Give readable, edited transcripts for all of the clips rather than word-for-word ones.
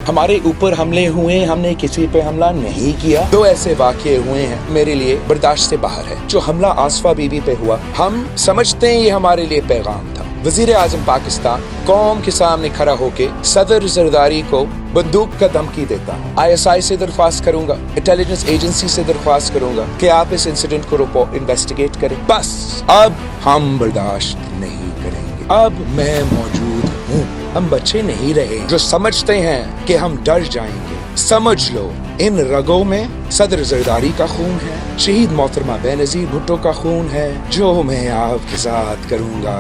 हमारे ऊपर हमले हुए, हमने किसी पे हमला नहीं किया। 2 ऐसे वाक़ये हुए हैं मेरे लिए बर्दाश्त से बाहर है। जो हमला आसफा बीबी पे हुआ, हम समझते हैं ये हमारे लिए पैगाम था। वज़ीर आज़म पाकिस्तान कौम के सामने खड़ा होके सदर ज़रदारी को बंदूक का धमकी देता है। ISI से दरख्वास्त करूंगा, इंटेलिजेंस एजेंसी से दरख्वास्त करूंगा कि आप इस इंसिडेंट को इन्वेस्टिगेट करें। बस अब हम बर्दाश्त नहीं करेंगे। अब मैं मौजूद हूँ। हम बच्चे नहीं रहे जो समझते हैं कि हम डर जाएंगे। समझ लो, इन रगों में सदर ज़रदारी का खून है, शहीद मोहतरमा बेनज़ीर भुट्टो का खून है। जो मैं आपके साथ करूंगा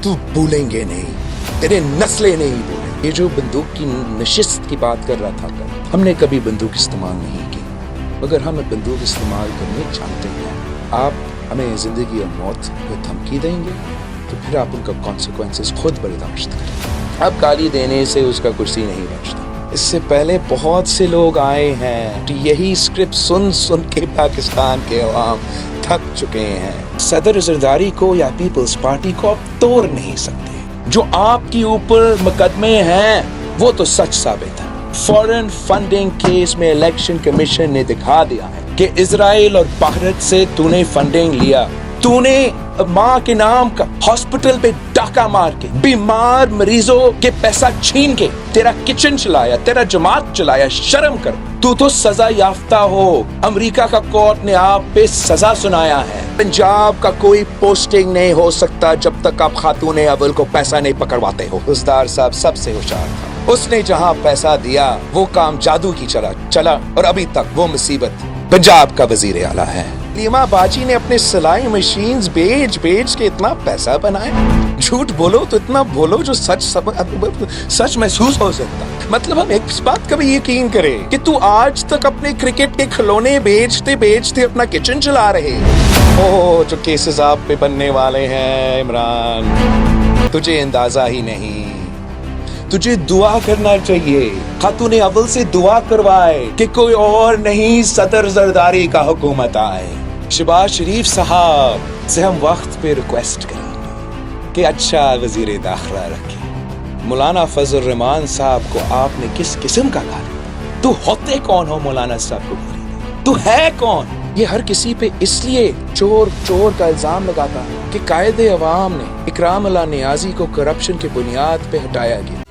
तू भूलेंगे नहीं, तेरे नस्लें नहीं भूलेंगे। ये जो बंदूक की नशिस्त की बात कर रहा था कल, हमने कभी बंदूक इस्तेमाल नहीं की, मगर हम बंदूक इस्तेमाल करने जानते हैं। आप हमें ज़िंदगी और मौत में धमकी देंगे तो फिर आप उनका कॉन्सिक्वेंसेस खुद बर्दाश्त करें। अब गाली देने से उसका कुर्सी नहीं बचता। इससे पहले बहुत से लोग आए हैं, यही स्क्रिप्ट सुन सुन के पाकिस्तान के अवाम थक चुके हैं। सदर ज़रदारी को या पीपल्स पार्टी को आप तोड़ नहीं सकते। जो आपके ऊपर मुकदमे हैं वो तो सच साबित है। फॉरेन फंडिंग केस में इलेक्शन कमीशन ने दिखा दिया है कि इजराइल और भारत से तूने फंडिंग लिया। तूने माँ के नाम का हॉस्पिटल पे डाका मार के बीमार मरीजों के पैसा छीन के तेरा किचन चलाया, तेरा जमात चलाया। शर्म कर, तू तो सजा याफ्ता हो। अमेरिका का कोर्ट ने आप पे सजा सुनाया है। पंजाब का कोई पोस्टिंग नहीं हो सकता जब तक आप खातून अव्वल को पैसा नहीं पकड़वाते हो। उस्ताद साहब सबसे होशियार था। उसने जहाँ पैसा दिया वो काम जादू की चला और अभी तक वो मुसीबत पंजाब का वजीर आला है। लीमा बाजी ने अपने सिलाई मशीन्स बेच के इतना पैसा बनाया। झूठ बोलो तो इतना बोलो जो सच महसूस हो सकता। मतलब हम एक बात का भी यकीन करें कि तू आज तक अपने क्रिकेट के खिलौने बेचते अपना किचन चला रहे। ओह, जो केसेस आप पे बनने वाले हैं इमरान, तुझे अंदाजा ही नहीं। तुझे दुआ करना चाहिए, खातून अव्वल से दुआ करवाए कि कोई और नहीं सदर ज़रदारी का हुकूमत आए। शहबाज शरीफ साहब से हम वक्त पे रिक्वेस्ट करेंगे कि अच्छा वजीर दाखिला रखें। मौलाना फजल रहमान साहब को आपने किस किस्म का गाली? तू होते कौन हो मौलाना साहब को गाली? तू है कौन? ये हर किसी पे इसलिए चोर का इल्जाम लगाता है कि कायदे अवाम ने इकराम अला नियाजी को करप्शन की बुनियाद पे हटाया गया।